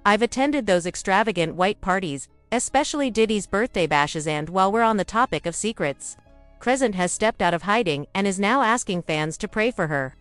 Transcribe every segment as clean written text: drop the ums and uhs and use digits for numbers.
I've attended those extravagant white parties, especially Diddy's birthday bashes, and while we're on the topic of secrets, Chrisean has stepped out of hiding and is now asking fans to pray for her.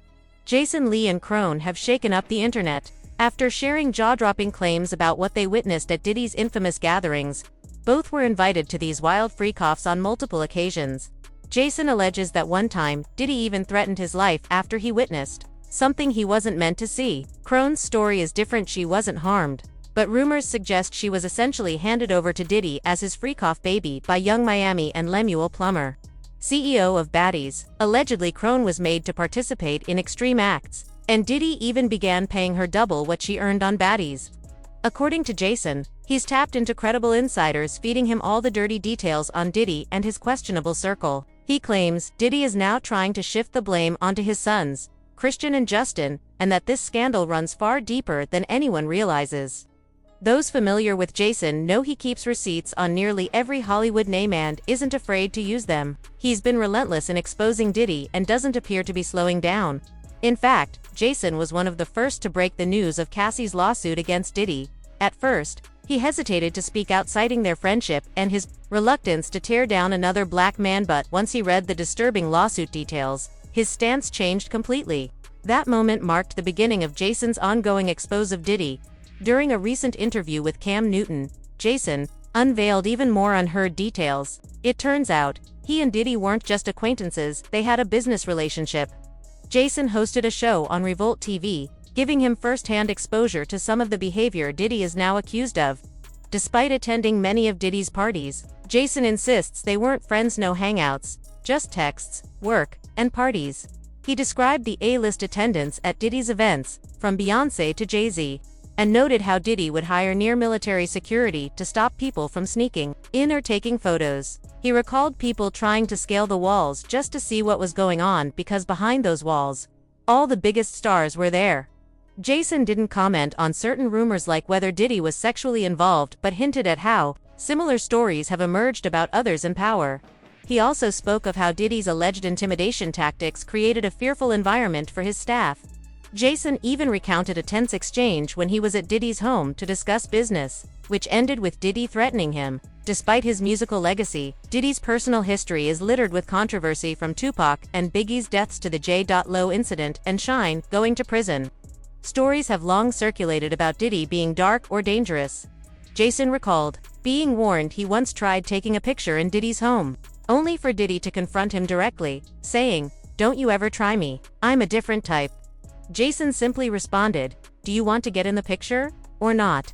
Jason, Lee and Chrisean have shaken up the internet. After sharing jaw-dropping claims about what they witnessed at Diddy's infamous gatherings, both were invited to these wild freak-offs on multiple occasions. Jason alleges that one time, Diddy even threatened his life after he witnessed something he wasn't meant to see. Chrisean's story is different. She wasn't harmed, but rumors suggest she was essentially handed over to Diddy as his freak-off baby by Young Miami and Lemuel Plummer, CEO of Baddies. Allegedly, Chrisean was made to participate in extreme acts, and Diddy even began paying her double what she earned on Baddies. According to Jason, he's tapped into credible insiders feeding him all the dirty details on Diddy and his questionable circle. He claims Diddy is now trying to shift the blame onto his sons, Chrisean and Justin, and that this scandal runs far deeper than anyone realizes. Those familiar with Jason know he keeps receipts on nearly every Hollywood name and isn't afraid to use them. He's been relentless in exposing Diddy and doesn't appear to be slowing down. In fact, Jason was one of the first to break the news of Cassie's lawsuit against Diddy. At first, he hesitated to speak out, citing their friendship and his reluctance to tear down another black man, but once he read the disturbing lawsuit details, his stance changed completely. That moment marked the beginning of Jason's ongoing expose of Diddy. During a recent interview with Cam Newton, Jason unveiled even more unheard details. It turns out, he and Diddy weren't just acquaintances, they had a business relationship. Jason hosted a show on Revolt TV, giving him first-hand exposure to some of the behavior Diddy is now accused of. Despite attending many of Diddy's parties, Jason insists they weren't friends, no hangouts, just texts, work, and parties. He described the A-list attendance at Diddy's events, from Beyoncé to Jay-Z, and noted how Diddy would hire near-military security to stop people from sneaking in or taking photos. He recalled people trying to scale the walls just to see what was going on because behind those walls, all the biggest stars were there. Jason didn't comment on certain rumors like whether Diddy was sexually involved, but hinted at how similar stories have emerged about others in power. He also spoke of how Diddy's alleged intimidation tactics created a fearful environment for his staff. Jason even recounted a tense exchange when he was at Diddy's home to discuss business, which ended with Diddy threatening him. Despite his musical legacy, Diddy's personal history is littered with controversy, from Tupac and Biggie's deaths to the J.Lo incident and Shine going to prison. Stories have long circulated about Diddy being dark or dangerous. Jason recalled being warned he once tried taking a picture in Diddy's home, only for Diddy to confront him directly, saying, "Don't you ever try me, I'm a different type." Jason simply responded, "Do you want to get in the picture, or not?"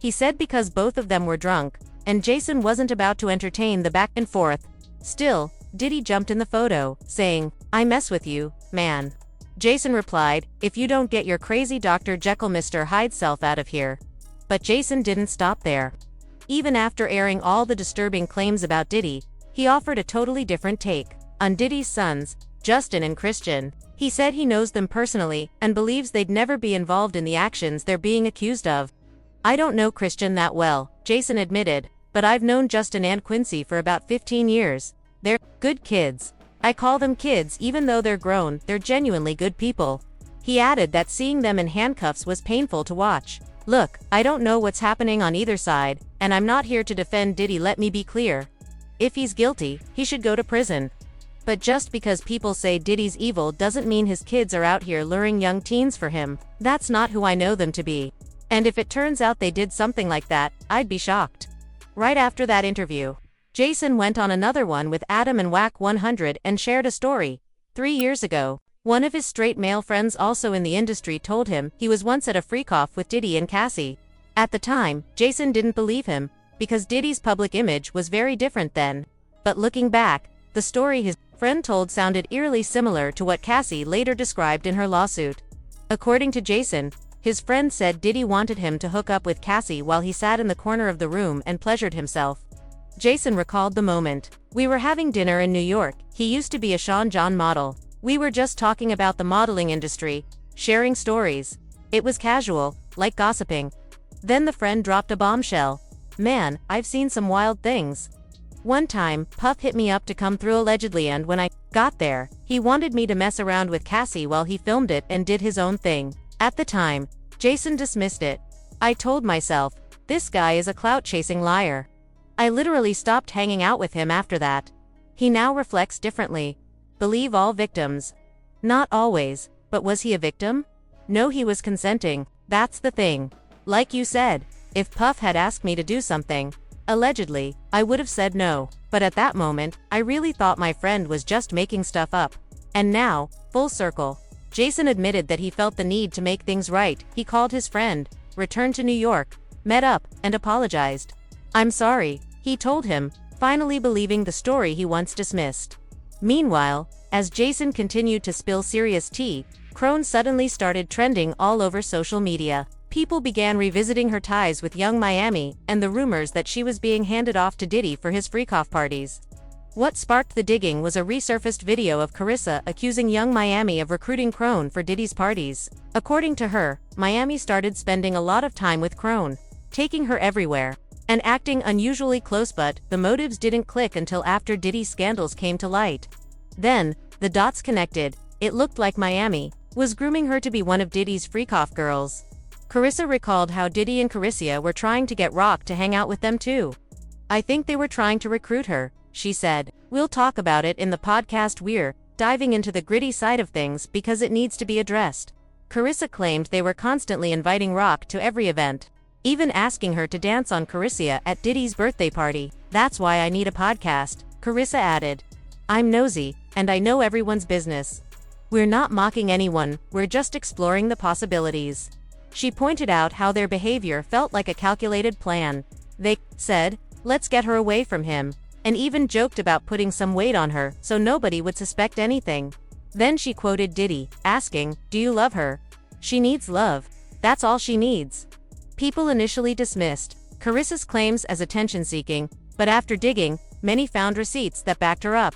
He said because both of them were drunk, and Jason wasn't about to entertain the back and forth. Still, Diddy jumped in the photo, saying, "I mess with you, man." Jason replied, "If you don't get your crazy Dr. Jekyll Mr. Hyde self out of here." But Jason didn't stop there. Even after airing all the disturbing claims about Diddy, he offered a totally different take on Diddy's sons, Justin and Chrisean. He said he knows them personally and believes they'd never be involved in the actions they're being accused of. "I don't know Chrisean that well," Jason admitted, "but I've known Justin and Quincy for about 15 years. They're good kids. I call them kids even though they're grown, they're genuinely good people." He added that seeing them in handcuffs was painful to watch. "Look, I don't know what's happening on either side, and I'm not here to defend Diddy, let me be clear. If he's guilty, he should go to prison. But just because people say Diddy's evil doesn't mean his kids are out here luring young teens for him. That's not who I know them to be. And if it turns out they did something like that, I'd be shocked." Right after that interview, Jason went on another one with Adam and Whack 100 and shared a story. 3 years ago, one of his straight male friends also in the industry told him he was once at a freak-off with Diddy and Cassie. At the time, Jason didn't believe him, because Diddy's public image was very different then. But looking back, the story his friend told sounded eerily similar to what Cassie later described in her lawsuit. According to Jason, his friend said Diddy wanted him to hook up with Cassie while he sat in the corner of the room and pleasured himself. Jason recalled the moment. "We were having dinner in New York. He used to be a Sean John model. We were just talking about the modeling industry, sharing stories. It was casual, like gossiping. Then the friend dropped a bombshell. Man, I've seen some wild things. One time, Puff hit me up to come through allegedly, and when I got there, he wanted me to mess around with Cassie while he filmed it and did his own thing. At the time, Jason dismissed it. I told myself, this guy is a clout-chasing liar. I literally stopped hanging out with him after that. He now reflects differently. Believe all victims. Not always, but was he a victim? No, he was consenting. That's the thing. Like you said, if Puff had asked me to do something, allegedly, I would have said no. But at that moment, I really thought my friend was just making stuff up. And now, full circle. Jason admitted that he felt the need to make things right. He called his friend, returned to New York, met up, and apologized. I'm sorry, he told him, finally believing the story he once dismissed. Meanwhile, as Jason continued to spill serious tea, Crone suddenly started trending all over social media. People began revisiting her ties with Young Miami and the rumors that she was being handed off to Diddy for his freak-off parties. What sparked the digging was a resurfaced video of Carissa accusing Young Miami of recruiting Crone for Diddy's parties. According to her, Miami started spending a lot of time with Crone, taking her everywhere, and acting unusually close, but the motives didn't click until after Diddy's scandals came to light. Then, the dots connected. It looked like Miami was grooming her to be one of Diddy's freak-off girls. Carissa recalled how Diddy and Chrisean were trying to get Rock to hang out with them too. I think they were trying to recruit her, she said. We'll talk about it in the podcast. We're diving into the gritty side of things because it needs to be addressed. Carissa claimed they were constantly inviting Rock to every event, even asking her to dance on Chrisean at Diddy's birthday party. That's why I need a podcast, Carissa added. I'm nosy, and I know everyone's business. We're not mocking anyone, we're just exploring the possibilities. She pointed out how their behavior felt like a calculated plan. They said, let's get her away from him, and even joked about putting some weight on her so nobody would suspect anything. Then she quoted Diddy, asking, do you love her? She needs love. That's all she needs. People initially dismissed Carissa's claims as attention-seeking, but after digging, many found receipts that backed her up.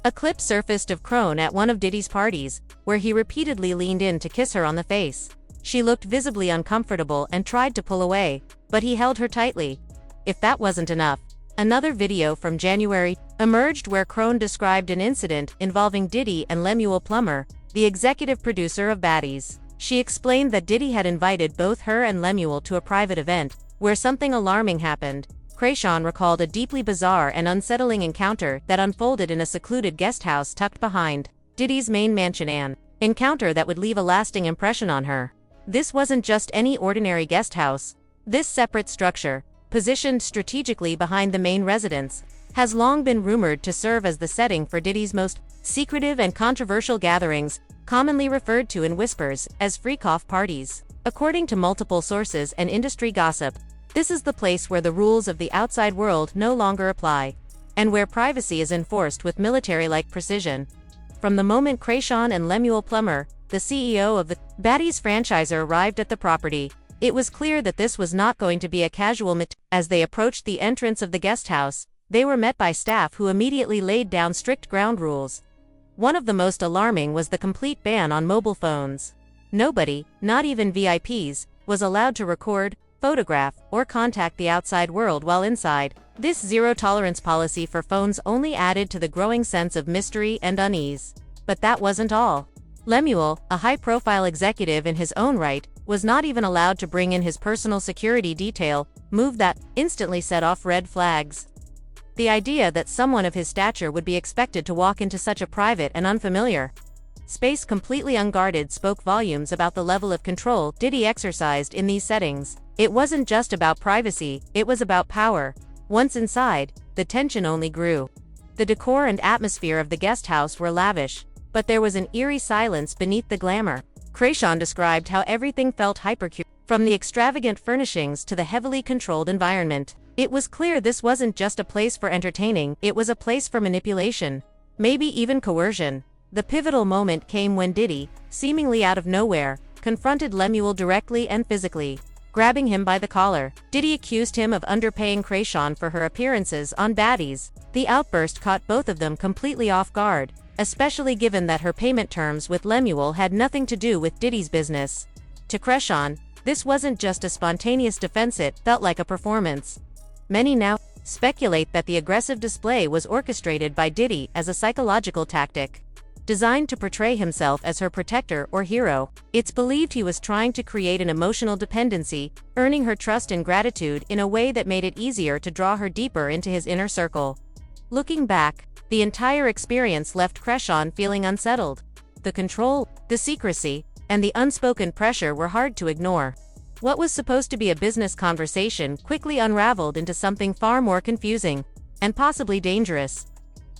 A clip surfaced of Crone at one of Diddy's parties, where he repeatedly leaned in to kiss her on the face. She looked visibly uncomfortable and tried to pull away, but he held her tightly. If that wasn't enough, another video from January emerged where Crone described an incident involving Diddy and Lemuel Plummer, the executive producer of Baddies. She explained that Diddy had invited both her and Lemuel to a private event, where something alarming happened. Chrisean recalled a deeply bizarre and unsettling encounter that unfolded in a secluded guest house tucked behind Diddy's main mansion, an encounter that would leave a lasting impression on her. This wasn't just any ordinary guest house. This separate structure, positioned strategically behind the main residence, has long been rumored to serve as the setting for Diddy's most secretive and controversial gatherings, commonly referred to in whispers as freak-off parties. According to multiple sources and industry gossip, this is the place where the rules of the outside world no longer apply, and where privacy is enforced with military-like precision. From the moment Chrisean and Lemuel Plummer, the CEO of the Baddies franchisor, arrived at the property, it was clear that this was not going to be a casual meet. As they approached the entrance of the guest house, they were met by staff who immediately laid down strict ground rules. One of the most alarming was the complete ban on mobile phones. Nobody, not even VIPs, was allowed to record, photograph, or contact the outside world while inside. This zero-tolerance policy for phones only added to the growing sense of mystery and unease. But that wasn't all. Lemuel, a high-profile executive in his own right, was not even allowed to bring in his personal security detail, move that instantly set off red flags. The idea that someone of his stature would be expected to walk into such a private and unfamiliar space completely unguarded spoke volumes about the level of control Diddy exercised in these settings. It wasn't just about privacy, it was about power. Once inside, the tension only grew. The decor and atmosphere of the guest house were lavish, but there was an eerie silence beneath the glamour. Chrisean described how everything felt hypercute, from the extravagant furnishings to the heavily controlled environment. It was clear this wasn't just a place for entertaining, it was a place for manipulation, maybe even coercion. The pivotal moment came when Diddy, seemingly out of nowhere, confronted Lemuel directly and physically. Grabbing him by the collar, Diddy accused him of underpaying Chrisean for her appearances on Baddies. The outburst caught both of them completely off guard, especially given that her payment terms with Lemuel had nothing to do with Diddy's business. To Chrisean, this wasn't just a spontaneous defense, it felt like a performance. Many now speculate that the aggressive display was orchestrated by Diddy as a psychological tactic. designed to portray himself as her protector or hero. It's believed he was trying to create an emotional dependency, earning her trust and gratitude in a way that made it easier to draw her deeper into his inner circle. Looking back, the entire experience left Chrisean feeling unsettled. The control, the secrecy, and the unspoken pressure were hard to ignore. What was supposed to be a business conversation quickly unraveled into something far more confusing, and possibly dangerous.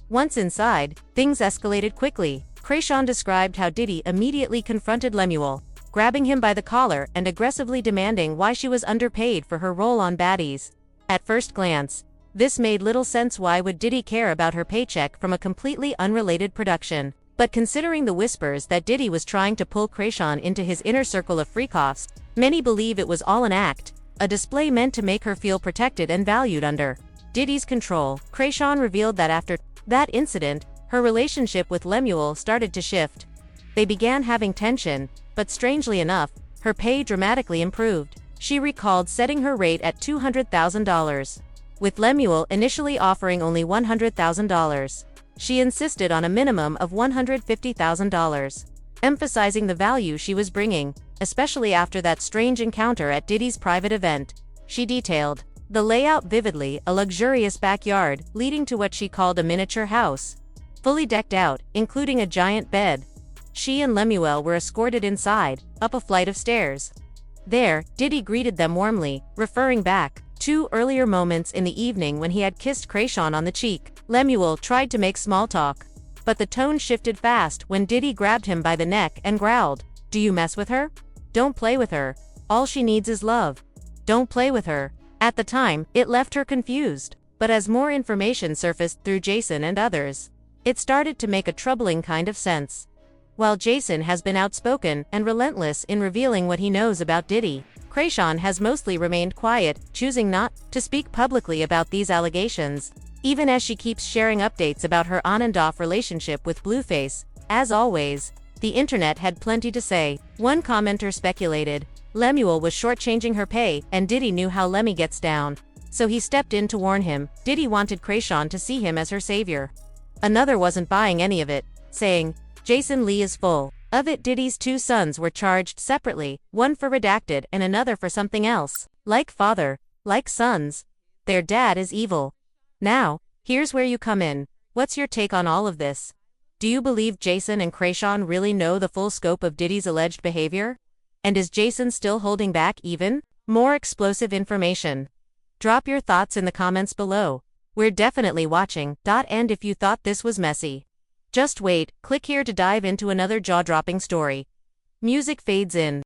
Once inside, things escalated quickly. Chrisean described how Diddy immediately confronted Lemuel, grabbing him by the collar and aggressively demanding why she was underpaid for her role on Baddies. At first glance, this made little sense. Why would Diddy care about her paycheck from a completely unrelated production? But considering the whispers that Diddy was trying to pull Chrisean into his inner circle of freak-offs, many believe it was all an act, a display meant to make her feel protected and valued under Diddy's control. Chrisean revealed that after that incident, her relationship with Lemuel started to shift. They began having tension, but strangely enough, her pay dramatically improved. She recalled setting her rate at $200,000, with Lemuel initially offering only $100,000. She insisted on a minimum of $150,000, emphasizing the value she was bringing, especially after that strange encounter at Diddy's private event. She detailed the layout vividly: a luxurious backyard leading to what she called a miniature house, fully decked out, including a giant bed. She and Lemuel were escorted inside, up a flight of stairs. There, Diddy greeted them warmly, referring back to earlier moments in the evening when he had kissed Chrisean on the cheek. Lemuel tried to make small talk, but the tone shifted fast when Diddy grabbed him by the neck and growled, "Do you mess with her? Don't play with her. All she needs is love. Don't play with her." At the time, it left her confused, but as more information surfaced through Jason and others, it started to make a troubling kind of sense. While Jason has been outspoken and relentless in revealing what he knows about Diddy, Chrisean has mostly remained quiet, choosing not to speak publicly about these allegations, even as she keeps sharing updates about her on and off relationship with Blueface. As always, the internet had plenty to say. One commenter speculated Lemuel was shortchanging her pay, and Diddy knew how Lemmy gets down, so he stepped in to warn him. Diddy wanted Chrisean to see him as her savior. Another wasn't buying any of it, saying, "Jason Lee is full of it." Diddy's two sons were charged separately, one for redacted and another for something else. Like father, like sons, their dad is evil. Now, here's where you come in. What's your take on all of this? Do you believe Jason and Chrisean really know the full scope of Diddy's alleged behavior? And is Jason still holding back even more explosive information? Drop your thoughts in the comments below. We're definitely watching. And if you thought this was messy, just wait, click here to dive into another jaw-dropping story. Music fades in.